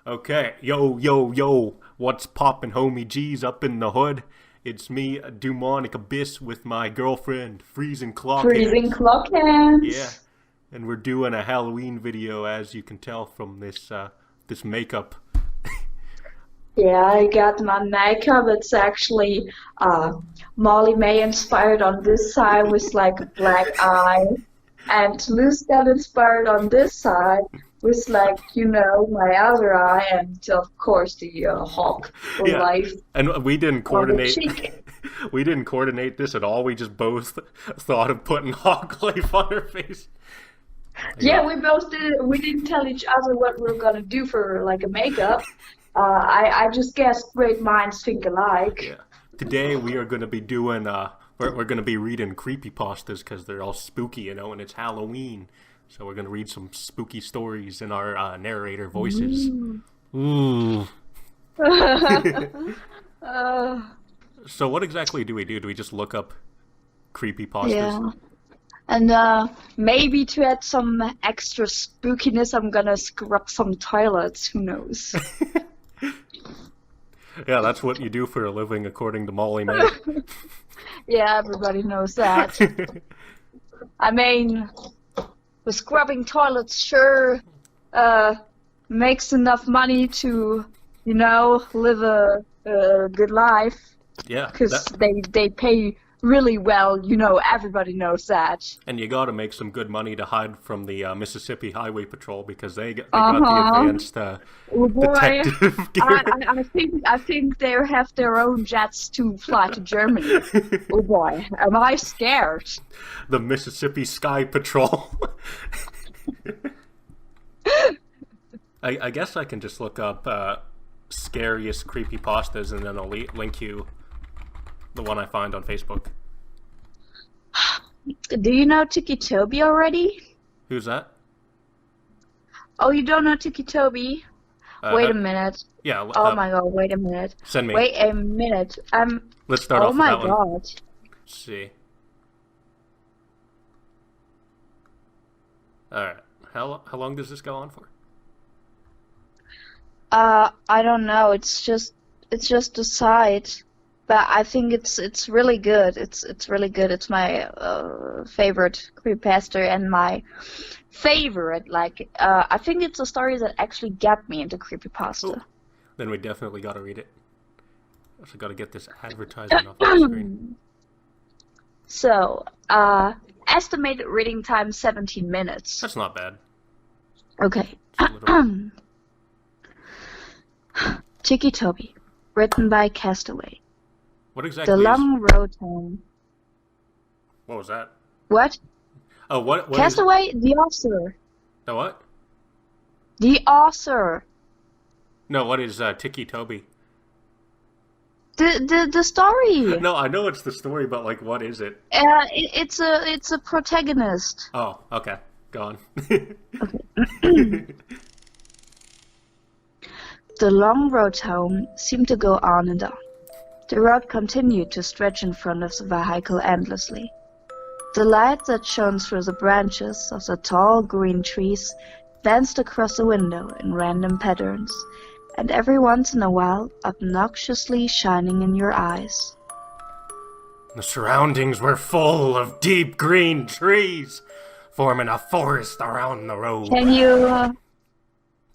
Okay, yo, what's poppin', homie G's up in the hood? It's me, Dewmonic Abyss, with my girlfriend, Freezing Freezing Clockhands. Yeah, Clockhands. and we're doing a Halloween video, as you can tell from this makeup. Yeah, I got my makeup. It's actually uh, Molly May inspired on this side with like a black eye, and Toulouse got inspired on this side with my other eye, and of course the hawk Yeah, life and we didn't on the coordinate. cheek. We didn't coordinate this at all. We just both thought of putting hog life on her face. Yeah, Yeah, we both did. We didn't tell each other what we were gonna do for like a makeup. I just guessed great minds think alike. yeah. Today we are gonna be doing we're gonna be reading creepypastas because they're all spooky, and it's Halloween. So we're gonna read some spooky stories in our narrator voices. Ooh. Ooh. Uh, So what exactly do we do? Do we just look up creepypastas? yeah. And maybe to add some extra spookiness, I'm gonna scrub some toilets. Who knows? Yeah, that's what you do for a living, according to Molly May. Yeah, everybody knows that. I mean, with scrubbing toilets sure uh, makes enough money to, live a good life. Yeah, Because they pay really well. Everybody knows that. and you got to make some good money to hide from the Mississippi Highway Patrol because they got the Uh-huh. advanced Oh boy, detective gear. I think they have their own jets to fly to Germany. Oh boy, am I scared? The Mississippi Sky Patrol. I guess I can just look up scariest creepypastas and then I'll link you the one I find on Facebook. Do you know Ticci-Toby already? Who's that? Oh, you don't know Ticci-Toby? Wait a minute. Yeah, Oh my god, wait a minute. send me. Wait a minute. Let's start Oh off with my that one. god. Let's see. Alright. How long does this go on for? I don't know. It's just a site, but I think it's really good. It's really good. It's my favorite creepypasta and my favorite. I think it's a story that actually got me into creepypasta. Oh, then we definitely gotta read it. Also gotta get this advertisement off the screen. So, estimated reading time 17 minutes. That's not bad. Okay. Just a little... Ticci-Toby, written by Kastoway. What The exactly is... long road home. What was that? What? Oh, what is... Kastoway, the author. The what? The author. No, what is Ticci-Toby? The story. No, I know it's the story, but like, what is it? It's a protagonist. Oh, okay. Go on. The long road home seemed to go on and on. The road continued to stretch in front of the vehicle endlessly. The light that shone through the branches of the tall green trees danced across the window in random patterns, and every once in a while obnoxiously shining in your eyes. The surroundings were full of deep green trees, forming a forest around the road. Can you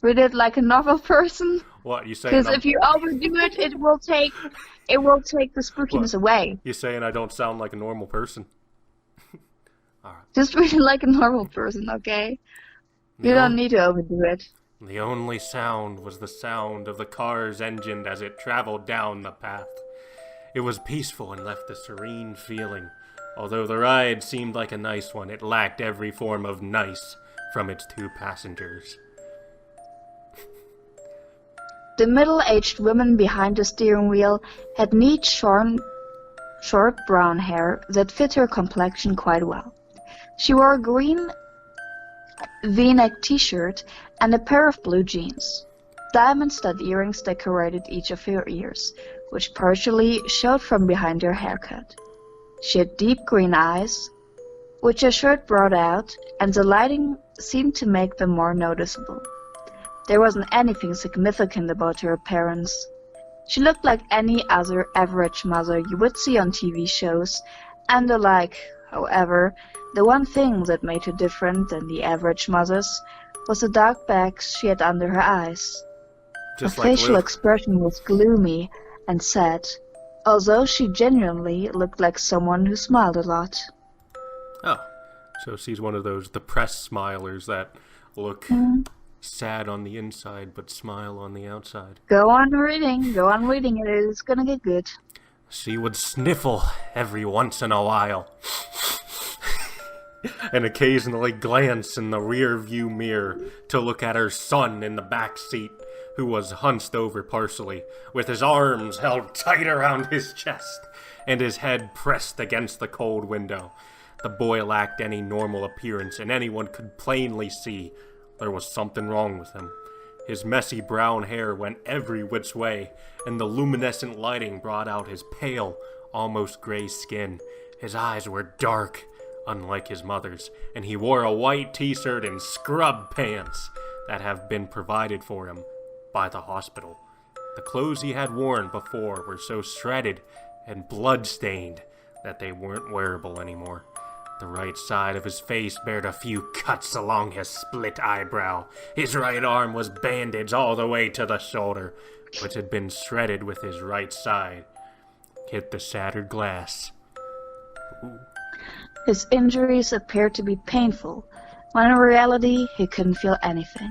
read it like a novel person? What, you saying? Because if you overdo it, it will take the spookiness away. You saying I don't sound like a normal person? Alright. Just read it like a normal person, okay? You don't need to overdo it. The only sound was the sound of the car's engine as it traveled down the path. It was peaceful and left a serene feeling. Although the ride seemed like a nice one, it lacked every form of nice from its two passengers. The middle-aged woman behind the steering wheel had neat, short brown hair that fit her complexion quite well. She wore a green V-neck t-shirt and a pair of blue jeans. Diamond stud earrings decorated each of her ears, which partially showed from behind her haircut. She had deep green eyes, which her shirt brought out, and the lighting seemed to make them more noticeable. There wasn't anything significant about her appearance. She looked like any other average mother you would see on TV shows, and the like. However, the one thing that made her different than the average mothers was the dark bags she had under her eyes. Just Her like facial Luke. expression was gloomy and sad, although she genuinely looked like someone who smiled a lot. Oh, so she's one of those depressed smilers that look sad on the inside but smile on the outside. Go on reading, it is gonna get good. She would sniffle every once in a while and occasionally glance in the rear view mirror to look at her son in the back seat, who was hunched over partially, with his arms held tight around his chest and his head pressed against the cold window. The boy lacked any normal appearance, and anyone could plainly see there was something wrong with him. His messy brown hair went every which way, and the luminescent lighting brought out his pale, almost gray skin. His eyes were dark, unlike his mother's, and he wore a white t-shirt and scrub pants that have been provided for him by the hospital. The clothes he had worn before were so shredded and blood-stained that they weren't wearable anymore. The right side of his face bared a few cuts along his split eyebrow. His right arm was bandaged all the way to the shoulder, which had been shredded with his right side. Hit the shattered glass. Ooh. His injuries appeared to be painful, when in reality he couldn't feel anything.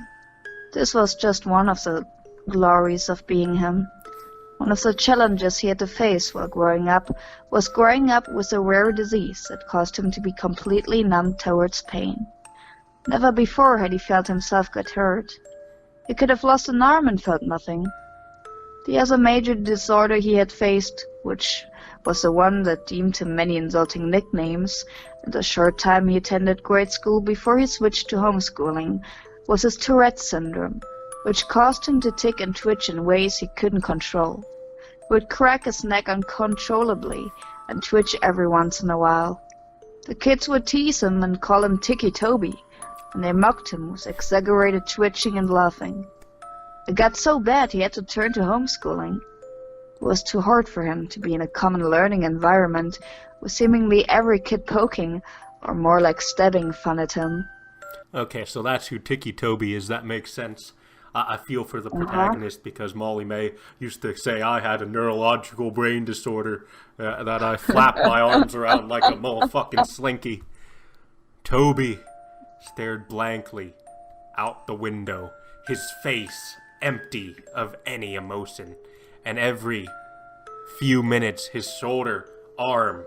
This was just one of the glories of being him. One of the challenges he had to face while growing up was growing up with a rare disease that caused him to be completely numb towards pain. Never before had he felt himself get hurt. He could have lost an arm and felt nothing. The other major disorder he had faced, which was the one that deemed him many insulting nicknames, in the short time he attended grade school before he switched to homeschooling, was his Tourette's syndrome, which caused him to tick and twitch in ways he couldn't control. He would crack his neck uncontrollably and twitch every once in a while. The kids would tease him and call him Ticci-Toby, and they mocked him with exaggerated twitching and laughing. It got so bad he had to turn to homeschooling. It was too hard for him to be in a common learning environment with seemingly every kid poking, or more like stabbing fun at him. Okay, so that's who Ticci-Toby is. That makes sense. I feel for the protagonist because Molly May used to say I had a neurological brain disorder, that I flapped my arms around like a motherfucking slinky. Toby stared blankly out the window, his face empty of any emotion, and every few minutes his shoulder, arm,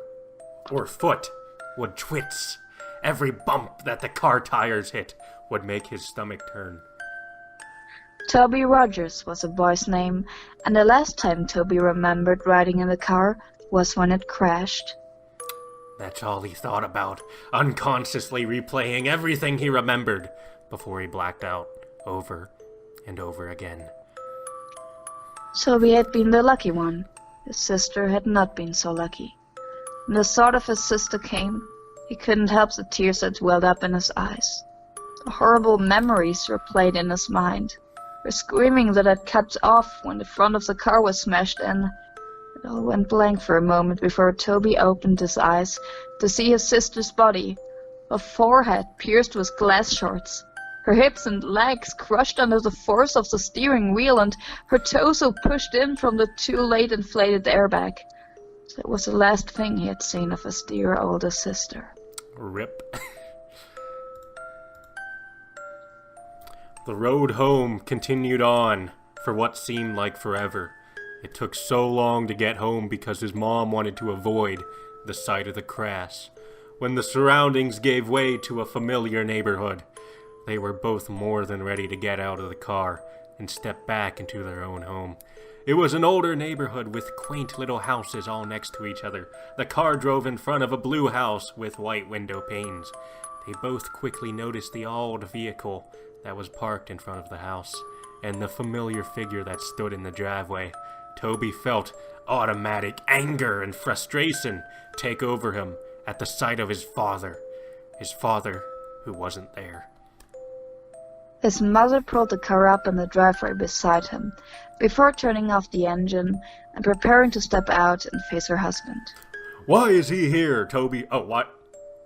or foot would twitch. Every bump that the car tires hit would make his stomach turn. Toby Rogers was the boy's name, and the last time Toby remembered riding in the car was when it crashed. That's all he thought about, unconsciously replaying everything he remembered before he blacked out over and over again. Toby had been the lucky one. His sister had not been so lucky. When the thought of his sister came, he couldn't help the tears that welled up in his eyes. The horrible memories replayed in his mind. Her screaming that had cut off when the front of the car was smashed in. It all went blank for a moment before Toby opened his eyes to see his sister's body, her forehead pierced with glass shards, her hips and legs crushed under the force of the steering wheel, and her torso pushed in from the too late inflated airbag. That was the last thing he had seen of his dear older sister. Rip. The road home continued on for what seemed like forever. It took so long to get home because his mom wanted to avoid the sight of the crash. When the surroundings gave way to a familiar neighborhood, they were both more than ready to get out of the car and step back into their own home. It was an older neighborhood with quaint little houses all next to each other. The car drove in front of a blue house with white window panes. They both quickly noticed the old vehicle that was parked in front of the house, and the familiar figure that stood in the driveway. Toby felt automatic anger and frustration take over him at the sight of his father who wasn't there. His mother pulled the car up in the driveway beside him, before turning off the engine and preparing to step out and face her husband. Why is he here, Toby? Oh, what?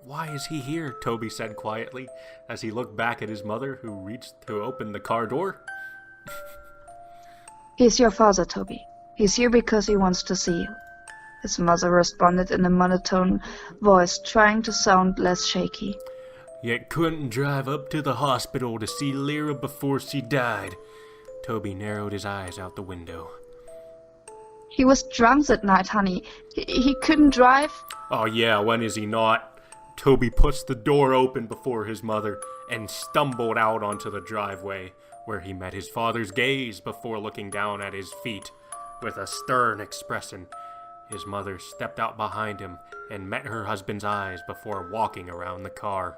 Why is he here? Toby said quietly as he looked back at his mother, who reached to open the car door. He's your father, Toby. He's here because he wants to see you. His mother responded in a monotone voice, trying to sound less shaky. Yet couldn't drive up to the hospital to see Lyra before she died. Toby narrowed his eyes out the window. He was drunk that night, honey. He couldn't drive. Oh yeah, when is he not? Toby pushed the door open before his mother and stumbled out onto the driveway, where he met his father's gaze before looking down at his feet with a stern expression. His mother stepped out behind him and met her husband's eyes before walking around the car.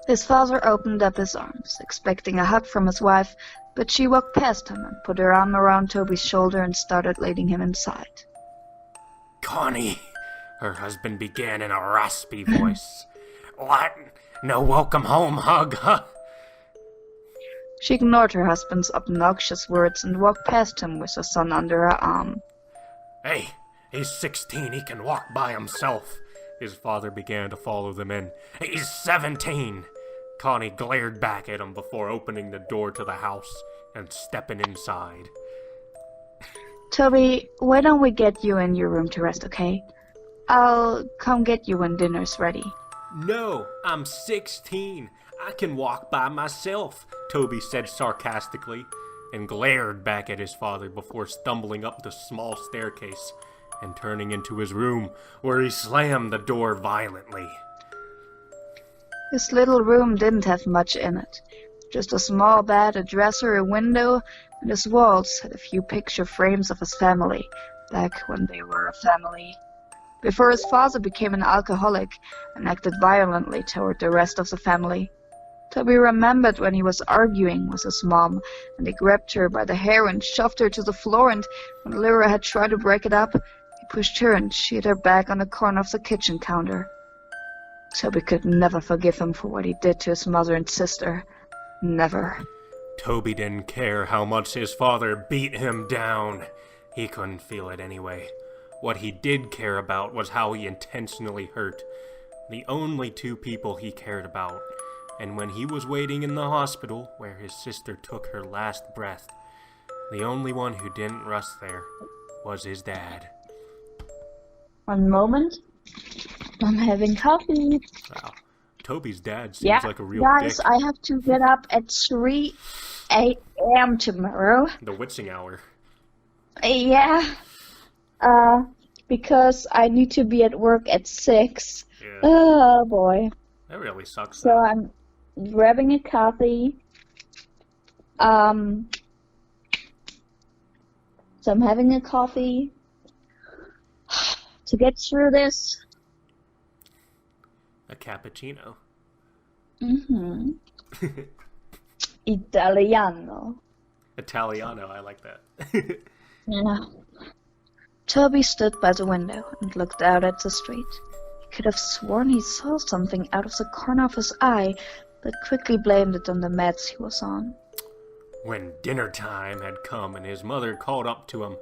His father opened up his arms, expecting a hug from his wife, but she walked past him and put her arm around Toby's shoulder and started leading him inside. Connie, her husband began in a raspy voice. What? No welcome home hug, huh? She ignored her husband's obnoxious words and walked past him with her son under her arm. Hey, he's 16, he can walk by himself. His father began to follow them in. He's 17. Connie glared back at him before opening the door to the house and stepping inside. Toby, why don't we get you in your room to rest, okay? I'll come get you when dinner's ready. No, I'm 16. I can walk by myself, Toby said sarcastically, and glared back at his father before stumbling up the small staircase and turning into his room, where he slammed the door violently. His little room didn't have much in it. Just a small bed, a dresser, a window, and his walls had a few picture frames of his family, back when they were a family. Before his father became an alcoholic and acted violently toward the rest of the family. Toby remembered when he was arguing with his mom, and he grabbed her by the hair and shoved her to the floor, and when Lyra had tried to break it up, he pushed her and she hit her back on the corner of the kitchen counter. Toby could never forgive him for what he did to his mother and sister. Never. Toby didn't care how much his father beat him down. He couldn't feel it anyway. What he did care about was how he intentionally hurt the only two people he cared about. And when he was waiting in the hospital where his sister took her last breath, the only one who didn't rush there was his dad. One moment. I'm having coffee. Wow. Toby's dad seems like a real dick. Guys, I have to get up at 3 a.m. tomorrow. The witching hour. Yeah. Because I need to be at work at 6. Yeah. Oh, boy. That really sucks. So I'm grabbing a coffee. So I'm having a coffee to get through this. A cappuccino. Mm-hmm. Italiano. Italiano, I like that. Yeah. Toby stood by the window and looked out at the street. He could have sworn he saw something out of the corner of his eye, but quickly blamed it on the meds he was on. When dinner time had come and his mother called up to him,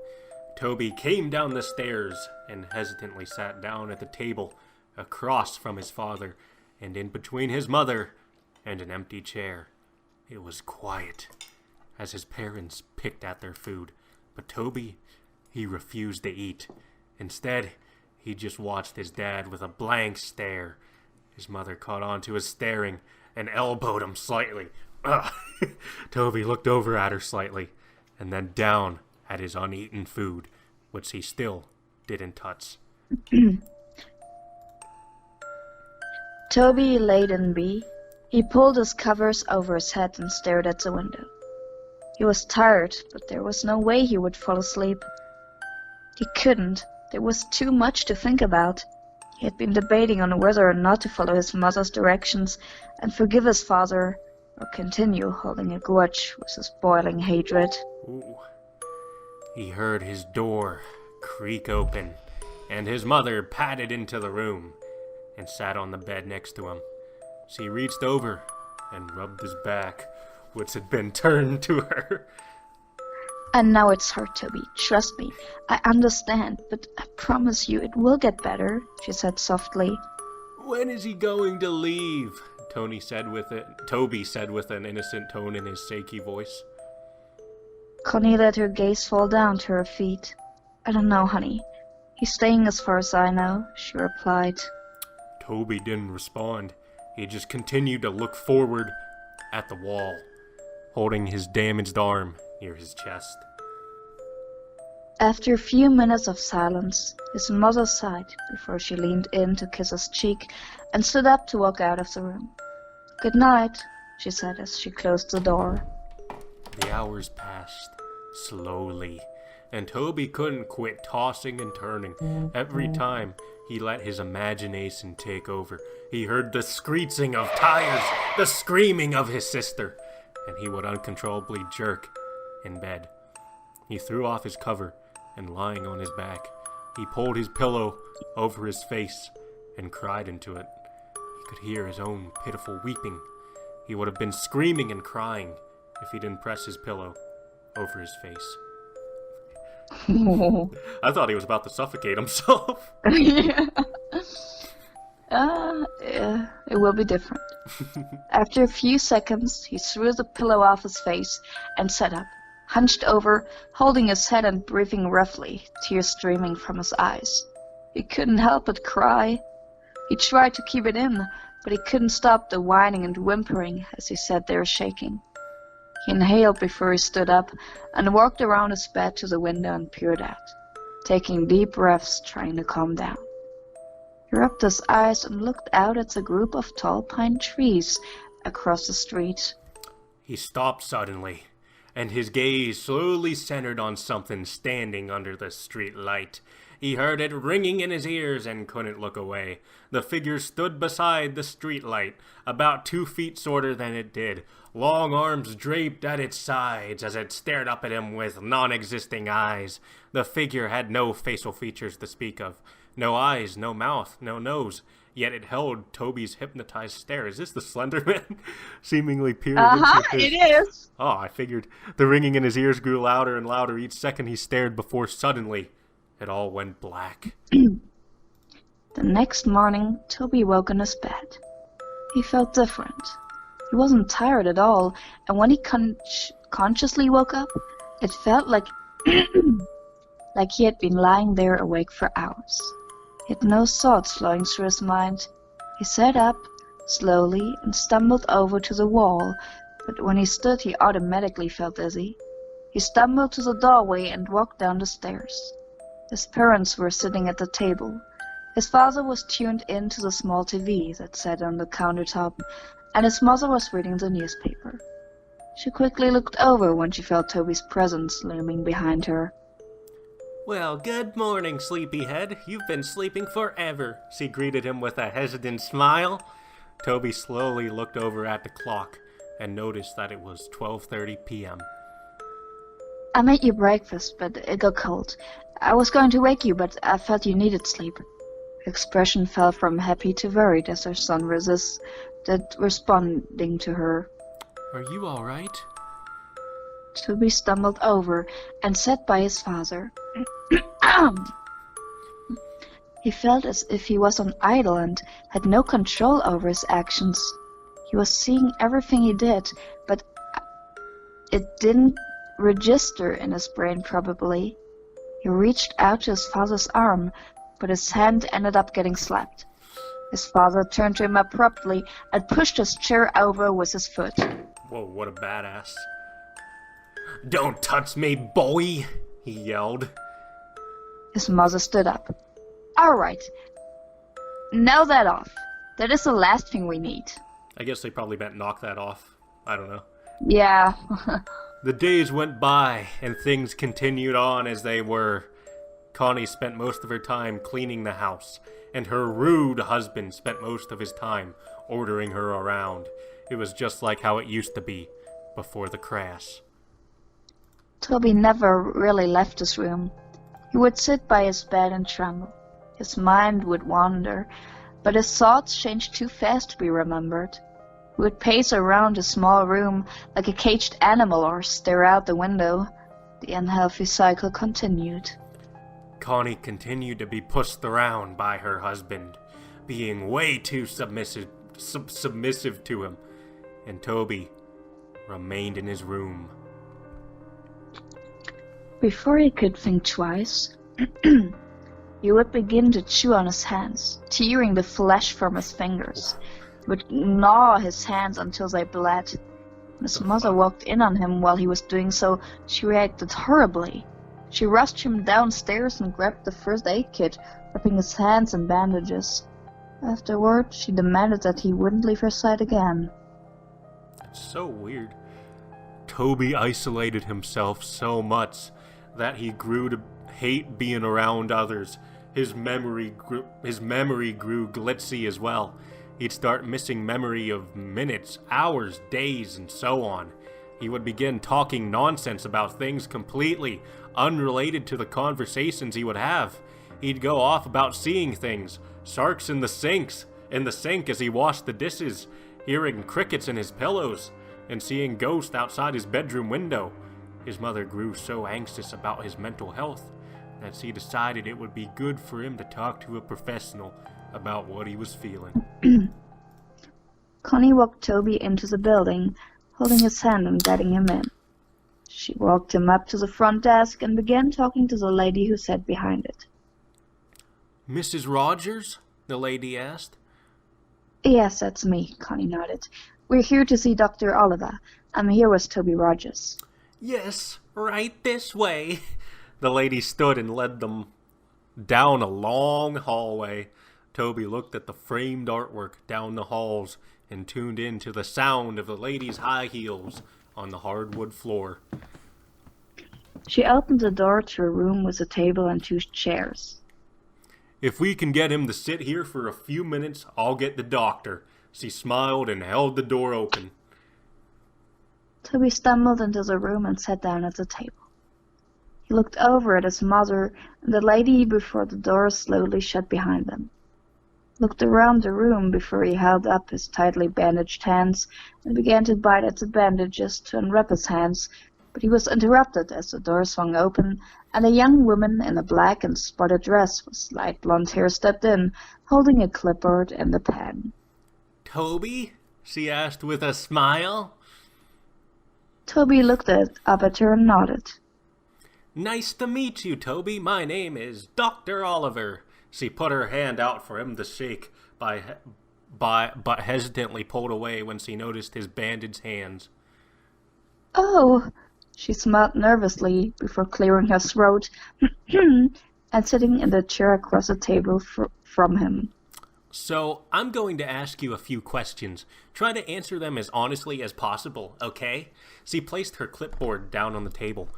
Toby came down the stairs and hesitantly sat down at the table across from his father and in between his mother and an empty chair. It was quiet as his parents picked at their food, but Toby, he refused to eat. Instead, he just watched his dad with a blank stare. His mother caught on to his staring and elbowed him slightly. Toby looked over at her slightly and then down at his uneaten food, which he still didn't touch. Toby laid in B. He pulled his covers over his head and stared at the window. He was tired, but there was no way he would fall asleep. He couldn't. There was too much to think about. He had been debating on whether or not to follow his mother's directions and forgive his father, or continue holding a grudge with his boiling hatred. Ooh. He heard his door creak open, and his mother padded into the room and sat on the bed next to him. She reached over and rubbed his back, which had been turned to her. And now it's hurt, Toby. Trust me. I understand, but I promise you it will get better, she said softly. When is he going to leave? Toby said with an innocent tone in his shaky voice. Connie let her gaze fall down to her feet. I don't know, honey. He's staying as far as I know, she replied. Toby didn't respond. He just continued to look forward at the wall, holding his damaged arm near his chest. After a few minutes of silence, his mother sighed before she leaned in to kiss his cheek and stood up to walk out of the room. Good night, she said as she closed the door. The hours passed slowly, and Toby couldn't quit tossing and turning. Every time he let his imagination take over, he heard the screeching of tires, the screaming of his sister, and he would uncontrollably jerk in bed. He threw off his cover, and lying on his back, he pulled his pillow over his face and cried into it. He could hear his own pitiful weeping. He would have been screaming and crying if he didn't press his pillow over his face. I thought he was about to suffocate himself. It will be different. After a few seconds, he threw the pillow off his face and sat up, hunched over, holding his head and breathing roughly, tears streaming from his eyes. He couldn't help but cry. He tried to keep it in, but he couldn't stop the whining and whimpering as he sat there shaking. He inhaled before he stood up and walked around his bed to the window and peered out, taking deep breaths, trying to calm down. He rubbed his eyes and looked out at the group of tall pine trees across the street. He stopped suddenly, and his gaze slowly centered on something standing under the street light. He heard it ringing in his ears and couldn't look away. The figure stood beside the street light, about 2 feet shorter than it did, long arms draped at its sides as it stared up at him with non-existing eyes. The figure had no facial features to speak of. No eyes, no mouth, no nose. Yet it held Toby's hypnotized stare. Is this the Slender Man? Seemingly peering into his... It is! Oh, I figured. The ringing in his ears grew louder and louder each second he stared before suddenly it all went black. The next morning, Toby woke in his bed. He felt different. He wasn't tired at all, and when he consciously woke up, it felt like like he had been lying there awake for hours. He had no thoughts flowing through his mind. He sat up, slowly, and stumbled over to the wall, but when he stood he automatically felt dizzy. He stumbled to the doorway and walked down the stairs. His parents were sitting at the table. His father was tuned in to the small TV that sat on the countertop, and his mother was reading the newspaper. She quickly looked over when she felt Toby's presence looming behind her. Well, good morning, sleepyhead. You've been sleeping forever, she greeted him with a hesitant smile. Toby slowly looked over at the clock and noticed that it was 12:30 p.m. I made you breakfast, but it got cold. I was going to wake you, but I felt you needed sleep. Her expression fell from happy to worried as her son resisted responding to her. Are you all right? Toby stumbled over and sat by his father. He felt as if he was on idle and had no control over his actions. He was seeing everything he did, but it didn't register in his brain probably. He reached out to his father's arm, but his hand ended up getting slapped. His father turned to him abruptly and pushed his chair over with his foot. Whoa, what a badass. Don't touch me, boy, he yelled. His mother stood up. All right. Now that off. That is the last thing we need. I guess they probably meant knock that off. I don't know. Yeah. The days went by, and things continued on as they were. Connie spent most of her time cleaning the house, and her rude husband spent most of his time ordering her around. It was just like how it used to be before the crash. Toby never really left his room. He would sit by his bed and tremble. His mind would wander, but his thoughts changed too fast to be remembered. He would pace around the small room like a caged animal or stare out the window. The unhealthy cycle continued. Connie continued to be pushed around by her husband, being way too submissive to him, and Toby remained in his room. Before he could think twice, he would begin to chew on his hands, tearing the flesh from his fingers. He would gnaw his hands until they bled. When his mother walked in on him while he was doing so, she reacted horribly. She rushed him downstairs and grabbed the first aid kit, wrapping his hands in bandages. Afterward, she demanded that he wouldn't leave her side again. That's so weird. Toby isolated himself so much that he grew to hate being around others. His memory grew glitzy as well. He'd start missing memory of minutes, hours, days, and so on. He would begin talking nonsense about things completely unrelated to the conversations he would have. He'd go off about seeing things, sharks in the sink as he washed the dishes, hearing crickets in his pillows, and seeing ghosts outside his bedroom window. His mother grew so anxious about his mental health that she decided it would be good for him to talk to a professional about what he was feeling. Connie walked Toby into the building, holding his hand and letting him in. She walked him up to the front desk and began talking to the lady who sat behind it. Mrs. Rogers? The lady asked. Yes, that's me, Connie nodded. We're here to see Dr. Oliver. I'm here with Toby Rogers. Yes, right this way. The lady stood and led them down a long hallway. Toby looked at the framed artwork down the halls and tuned in to the sound of the lady's high heels on the hardwood floor. She opened the door to a room with a table and 2 chairs. If we can get him to sit here for a few minutes, I'll get the doctor. She smiled and held the door open. Toby stumbled into the room and sat down at the table. He looked over at his mother and the lady before the door slowly shut behind them. Looked around the room before he held up his tightly bandaged hands and began to bite at the bandages to unwrap his hands, but he was interrupted as the door swung open and a young woman in a black and spotted dress with light blonde hair stepped in, holding a clipboard and a pen. Toby? She asked with a smile. Toby looked up at her and nodded. Nice to meet you, Toby. My name is Dr. Oliver. She put her hand out for him to shake, but hesitantly pulled away when she noticed his bandaged hands. Oh, she smiled nervously before clearing her throat and sitting in the chair across the table from him. So, I'm going to ask you a few questions. Try to answer them as honestly as possible, okay? She placed her clipboard down on the table.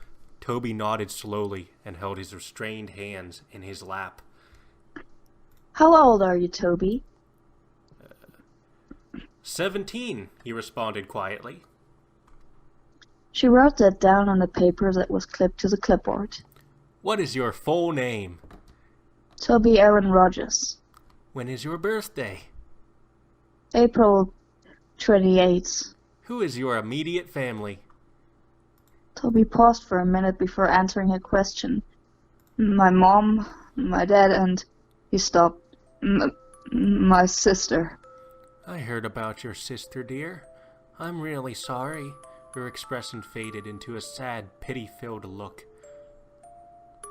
Toby nodded slowly and held his restrained hands in his lap. How old are you, Toby? 17, he responded quietly. She wrote that down on the paper that was clipped to the clipboard. What is your full name? Toby Aaron Rogers. When is your birthday? April 28th. Who is your immediate family? Toby paused for a minute before answering her question. My mom, my dad, and he stopped. My sister. I heard about your sister, dear. I'm really sorry. Her expression faded into a sad, pity-filled look.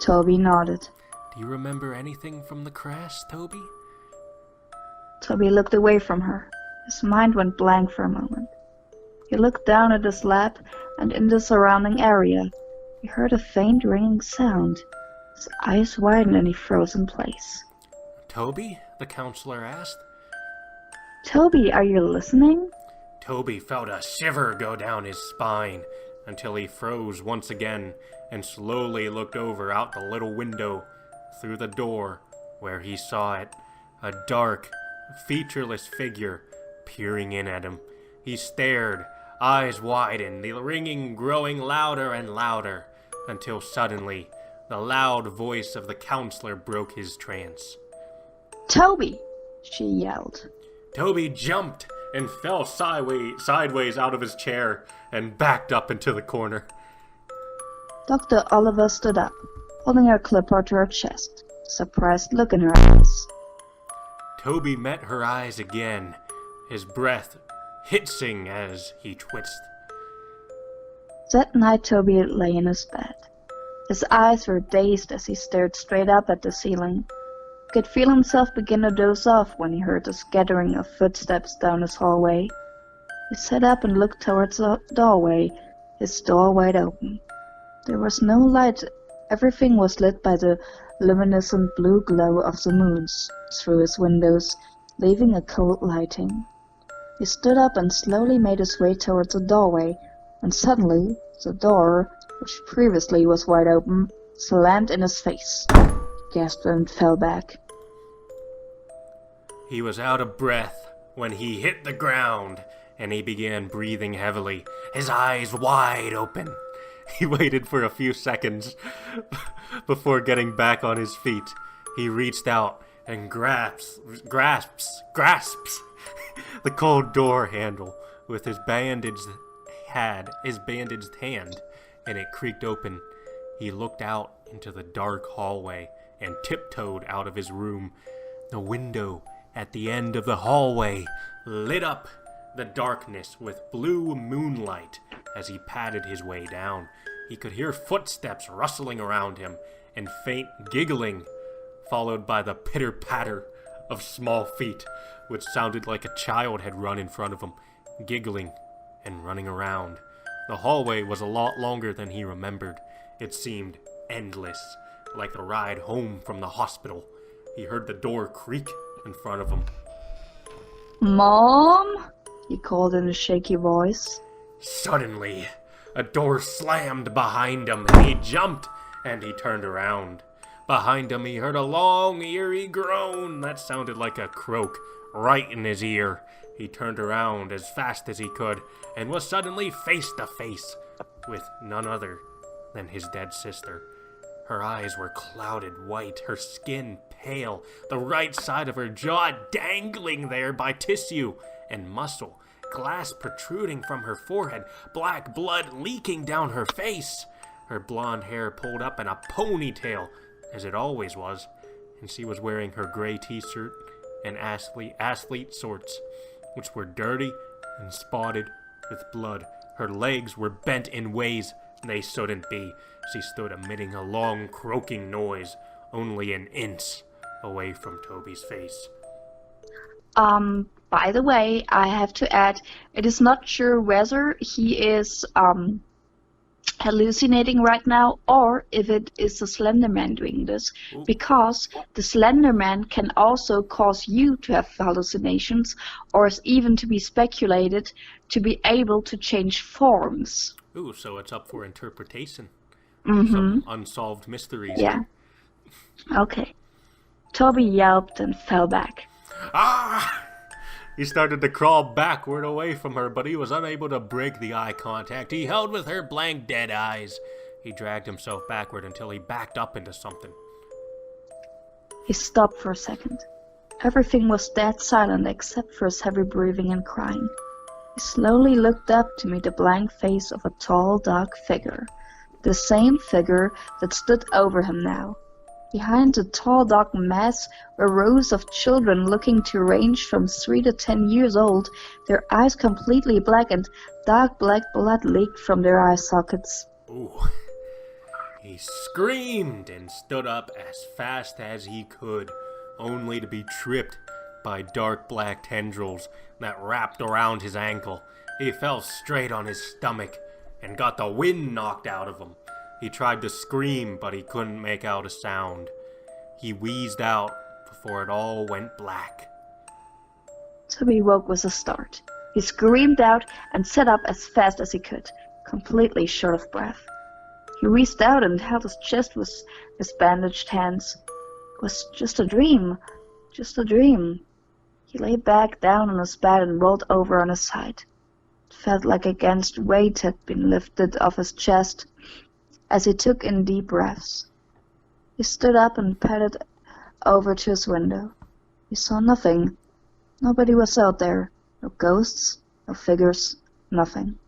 Toby nodded. Do you remember anything from the crash, Toby? Toby looked away from her. His mind went blank for a moment. He looked down at his lap and in the surrounding area. He heard a faint ringing sound. His eyes widened and he froze in place. Toby? The counselor asked. Toby, are you listening? Toby felt a shiver go down his spine until he froze once again and slowly looked over out the little window through the door where he saw it, a dark, featureless figure peering in at him. He stared, eyes widened, the ringing growing louder and louder, until suddenly the loud voice of the counselor broke his trance. Toby! She yelled. Toby jumped and fell sideways out of his chair and backed up into the corner. Dr. Oliver stood up, holding her clipboard to her chest, a surprised look in her eyes. Toby met her eyes again, his breath hissing as he twisted. That night Toby lay in his bed. His eyes were dazed as he stared straight up at the ceiling. He could feel himself begin to doze off when he heard the scattering of footsteps down his hallway. He sat up and looked towards the doorway, his door wide open. There was no light. Everything was lit by the luminescent blue glow of the moons through his windows, leaving a cold lighting. He stood up and slowly made his way towards the doorway, and suddenly the door, which previously was wide open, slammed in his face. He gasped and fell back. He was out of breath when he hit the ground, and he began breathing heavily, his eyes wide open. He waited for a few seconds before getting back on his feet. He reached out and grasps the cold door handle with his bandaged hand, and it creaked open. He looked out into the dark hallway and tiptoed out of his room. The window at the end of the hallway lit up the darkness with blue moonlight. As he padded his way down, he could hear footsteps rustling around him and faint giggling, followed by the pitter-patter of small feet, which sounded like a child had run in front of him, giggling and running around. The hallway was a lot longer than he remembered. It seemed endless, like the ride home from the hospital. He heard the door creak in front of him. "Mom?" he called in a shaky voice. Suddenly, a door slammed behind him, and he jumped, and he turned around. Behind him, he heard a long, eerie groan that sounded like a croak right in his ear. He turned around as fast as he could, and was suddenly face to face with none other than his dead sister. Her eyes were clouded white, her skin pale, the right side of her jaw dangling there by tissue and muscle, glass protruding from her forehead, black blood leaking down her face. Her blonde hair pulled up in a ponytail, as it always was, and she was wearing her gray t-shirt and athlete shorts, which were dirty and spotted with blood. Her legs were bent in ways they shouldn't be. She stood emitting a long croaking noise, only an inch away from Toby's face. By the way, I have to add, it is not sure whether he is hallucinating right now or if it is the Slender Man doing this, because the Slender Man can also cause you to have hallucinations, or is even to be speculated to be able to change forms. Ooh, so it's up for interpretation. Mm-hmm. Some unsolved mysteries. Yeah. Okay. Toby yelped and fell back. Ah! He started to crawl backward away from her, but he was unable to break the eye contact he held with her blank, dead eyes. He dragged himself backward until he backed up into something. He stopped for a second. Everything was dead silent except for his heavy breathing and crying. He slowly looked up to meet the blank face of a tall, dark figure. The same figure that stood over him now. Behind the tall, dark mass were rows of children looking to range from 3 to 10 years old, their eyes completely black and dark black blood leaked from their eye sockets. Ooh. He screamed and stood up as fast as he could, only to be tripped by dark black tendrils that wrapped around his ankle. He fell straight on his stomach and got the wind knocked out of him. He tried to scream, but he couldn't make out a sound. He wheezed out before it all went black. Toby woke with a start. He screamed out and sat up as fast as he could, completely short of breath. He reached out and held his chest with his bandaged hands. It was just a dream. Just a dream. He lay back down on his bed and rolled over on his side. It felt like a against weight had been lifted off his chest as he took in deep breaths. He stood up and padded over to his window. He saw nothing. Nobody was out there. No ghosts, no figures, nothing.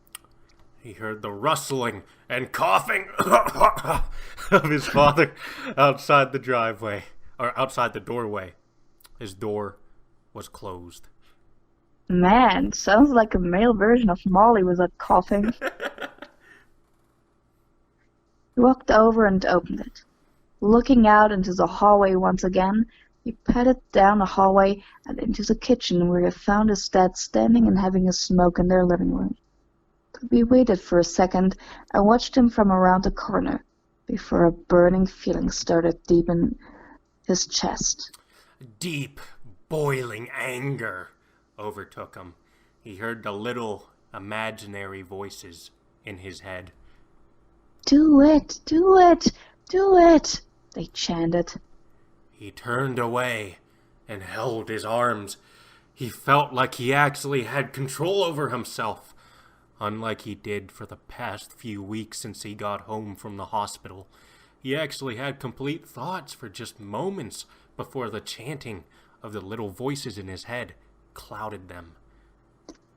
He heard the rustling and coughing of his father outside the driveway, or outside the doorway. His door was closed. Man, sounds like a male version of Molly with that coughing. He walked over and opened it. Looking out into the hallway once again, he padded down the hallway and into the kitchen where he found his dad standing and having a smoke in their living room. Toby waited for a second and watched him from around the corner before a burning feeling started deep in his chest. Deep, boiling anger overtook him. He heard the little imaginary voices in his head. Do it! Do it! Do it! They chanted. He turned away and held his arms. He felt like he actually had control over himself, unlike he did for the past few weeks since he got home from the hospital. He actually had complete thoughts for just moments before the chanting of the little voices in his head clouded them.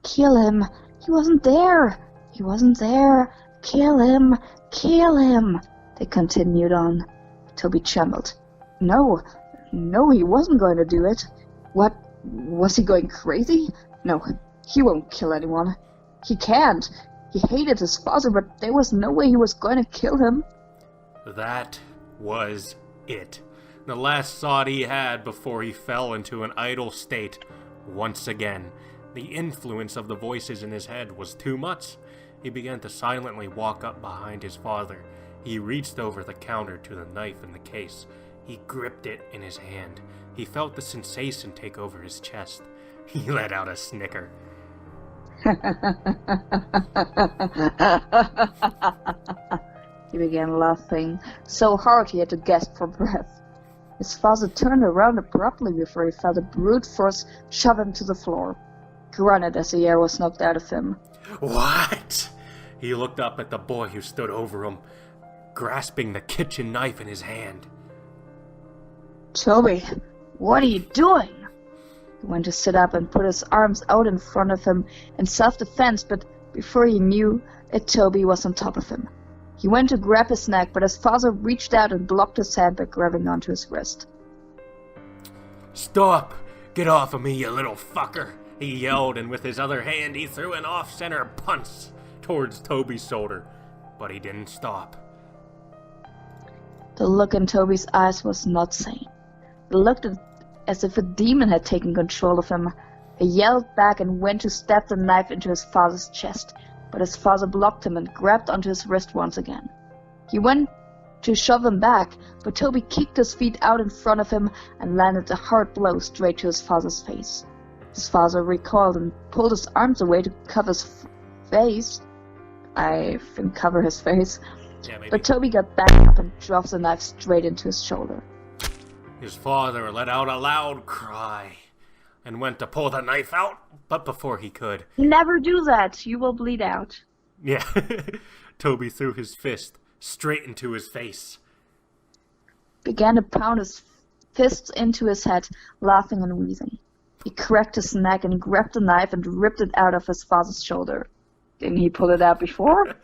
Kill him! He wasn't there! He wasn't there! Kill him! Kill him! They continued on. Toby trembled. No, he wasn't going to do it. What? Was he going crazy? No, he won't kill anyone. He can't. He hated his father, but there was no way he was going to kill him. That was it. The last thought he had before he fell into an idle state once again. The influence of the voices in his head was too much. He began to silently walk up behind his father. He reached over the counter to the knife in the case. He gripped it in his hand. He felt the sensation take over his chest. He let out a snicker. He began laughing so hard he had to gasp for breath. His father turned around abruptly before he felt a brute force shove him to the floor. Grunted as the air was knocked out of him. What? He looked up at the boy who stood over him, grasping the kitchen knife in his hand. Toby, what are you doing? He went to sit up and put his arms out in front of him in self-defense, but before he knew it, Toby was on top of him. He went to grab his neck, but his father reached out and blocked his hand by grabbing onto his wrist. Stop! Get off of me, you little fucker! He yelled, and with his other hand he threw an off-center punch towards Toby's shoulder. But he didn't stop. The look in Toby's eyes was not sane. It looked as if a demon had taken control of him. He yelled back and went to stab the knife into his father's chest, but his father blocked him and grabbed onto his wrist once again. He went to shove him back, but Toby kicked his feet out in front of him and landed a hard blow straight to his father's face. His father recoiled and pulled his arms away to cover his face. I think cover his face. Yeah, maybe. But Toby got back up and dropped the knife straight into his shoulder. His father let out a loud cry and went to pull the knife out, but before he could... Never do that! You will bleed out. Yeah, Toby threw his fist straight into his face. Began to pound his fists into his head, laughing and wheezing. He cracked his neck and grabbed the knife and ripped it out of his father's shoulder. Didn't he pull it out before?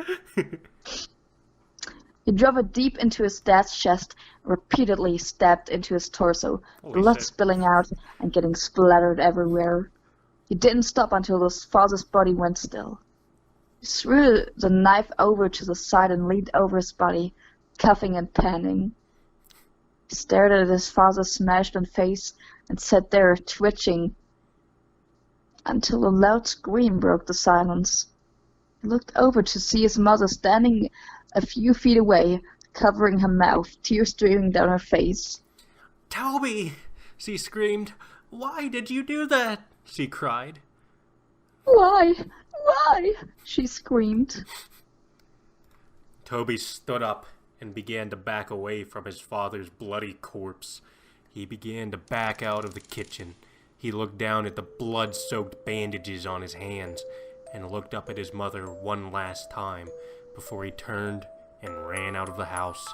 He drove it deep into his dad's chest, repeatedly stabbed into his torso, Holy blood shit. spilling out and getting splattered everywhere. He didn't stop until his father's body went still. He threw the knife over to the side and leaned over his body, coughing and panting. He stared at his father's smashed-in face and sat there, twitching, until a loud scream broke the silence. He looked over to see his mother standing a few feet away, covering her mouth, tears streaming down her face. Toby! She screamed. Why did you do that? She cried. Why? Why? She screamed. Toby stood up and began to back away from his father's bloody corpse. He began to back out of the kitchen. He looked down at the blood-soaked bandages on his hands and looked up at his mother one last time before he turned and ran out of the house.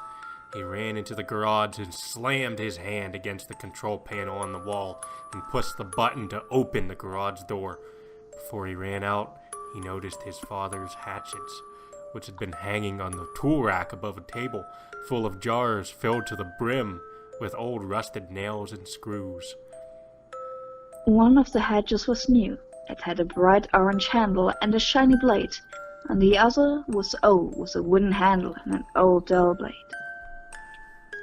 He ran into the garage and slammed his hand against the control panel on the wall and pushed the button to open the garage door. Before he ran out, he noticed his father's hatchets, which had been hanging on the tool rack above a table full of jars filled to the brim with old rusted nails and screws. One of the hatchets was new. It had a bright orange handle and a shiny blade, and the other was old with a wooden handle and an old dull blade.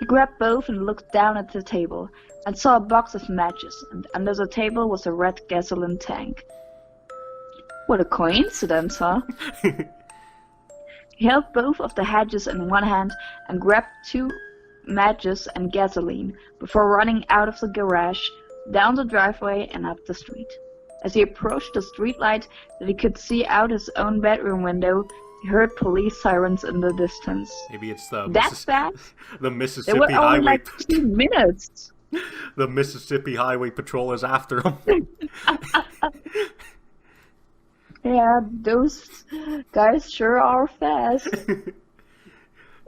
He grabbed both and looked down at the table, and saw a box of matches, and under the table was a red gasoline tank. What a coincidence, huh? He held both of the hatches in one hand and grabbed 2 matches and gasoline before running out of the garage, down the driveway and up the street. As he approached the streetlight that he could see out his own bedroom window, he heard police sirens in the distance. Maybe it's the That's fast? the Mississippi They were only Highway. like 2 minutes. The Mississippi Highway Patrol is after him. Yeah, those guys sure are fast.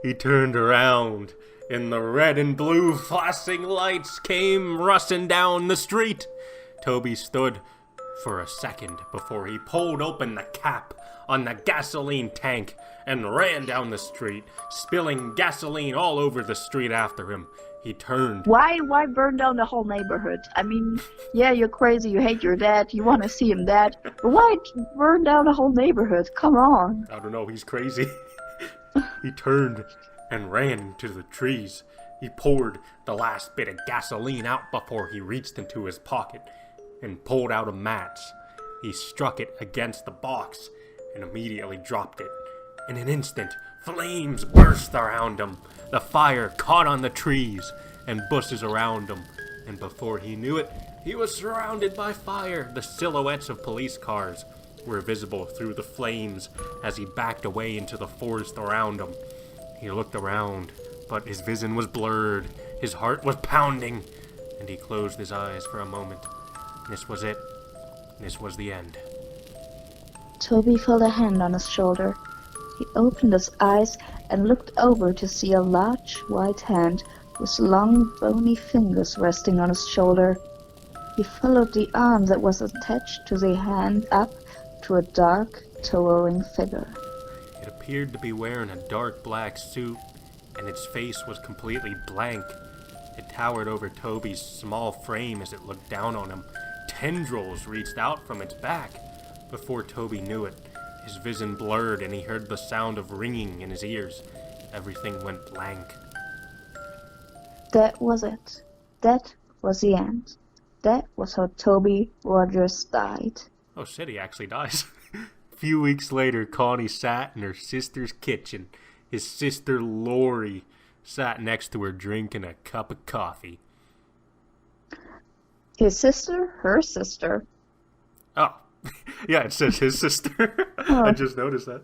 He turned around, and the red and blue flashing lights came rushing down the street. Toby stood for a second before he pulled open the cap on the gasoline tank and ran down the street, spilling gasoline all over the street after him. He turned. Why burn down the whole neighborhood? I mean, yeah, you're crazy, you hate your dad, you want to see him dead, but why burn down the whole neighborhood? Come on. I don't know, he's crazy. He turned and ran to the trees. He poured the last bit of gasoline out before he reached into his pocket and pulled out a match. He struck it against the box and immediately dropped it. In an instant, flames burst around him. The fire caught on the trees and bushes around him, and before he knew it, he was surrounded by fire. The silhouettes of police cars were visible through the flames as he backed away into the forest around him. He looked around, but his vision was blurred. His heart was pounding, and he closed his eyes for a moment. This was it. This was the end. Toby felt a hand on his shoulder. He opened his eyes and looked over to see a large white hand with long bony fingers resting on his shoulder. He followed the arm that was attached to the hand up to a dark, towering figure. It appeared to be wearing a dark black suit, and its face was completely blank. It towered over Toby's small frame as it looked down on him. Tendrils reached out from its back. Before Toby knew it, his vision blurred and he heard the sound of ringing in his ears. Everything went blank. That was it. That was the end. That was how Toby Rogers died. Oh shit, he actually dies. A few weeks later, Connie sat in her sister's kitchen. His sister Lori sat next to her drinking a cup of coffee. His sister? Her sister? Oh, yeah, it says his sister. Oh. I just noticed that.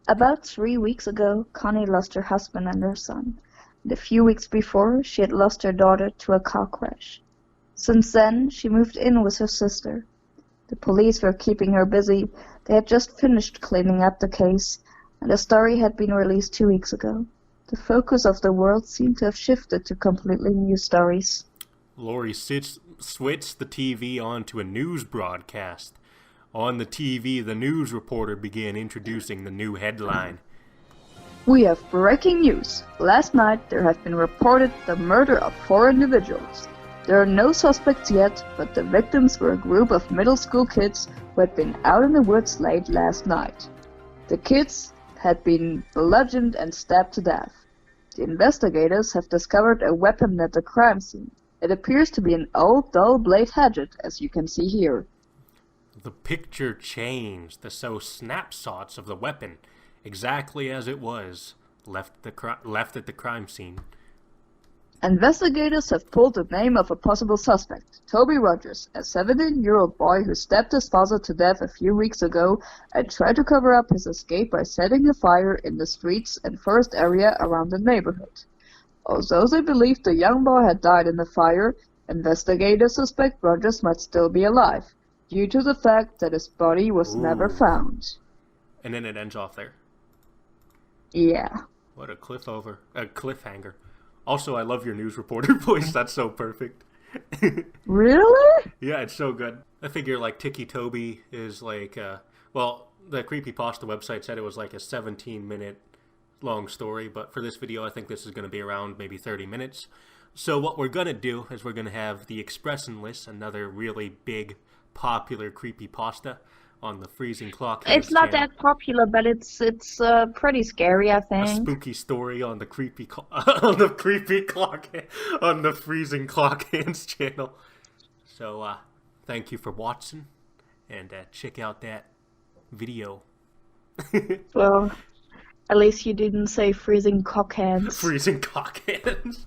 About 3 weeks ago, Connie lost her husband and her son. And a few weeks before, she had lost her daughter to a car crash. Since then, she moved in with her sister. The police were keeping her busy. They had just finished cleaning up the case, and the story had been released 2 weeks ago. The focus of the world seemed to have shifted to completely new stories. Lori switched the TV on to a news broadcast. On the TV, the news reporter began introducing the new headline. We have breaking news. Last night there have been reported the murder of 4 individuals. There are no suspects yet, but the victims were a group of middle school kids who had been out in the woods late last night. The kids had been bludgeoned and stabbed to death. The investigators have discovered a weapon at the crime scene. It appears to be an old dull blade hatchet, as you can see here. The picture changed to show snapshots of the weapon, exactly as it was, left at the crime scene. Investigators have pulled the name of a possible suspect, Toby Rogers, a 17-year-old boy who stabbed his father to death a few weeks ago and tried to cover up his escape by setting a fire in the streets and forest area around the neighborhood. Although they believe the young boy had died in the fire, investigators suspect Rogers might still be alive, due to the fact that his body was never found. And then it ends off there. Yeah. What a cliffhanger. Also, I love your news reporter voice. That's so perfect. Really? Yeah, it's so good. I figure like Ticci-Toby is like, well, the Creepypasta website said it was like a 17-minute long story, but for this video I think this is going to be around maybe 30 minutes. So what we're going to do is we're going to have the Expression List, another really big, popular creepypasta on the Freezing Clockhands It's not channel. that popular, but it's pretty scary, I A think. spooky story on the on the on the Freezing Clockhands channel. So thank you for watching, and check out that video. Well, at least you didn't say freezing cockhands. Freezing Clockhands.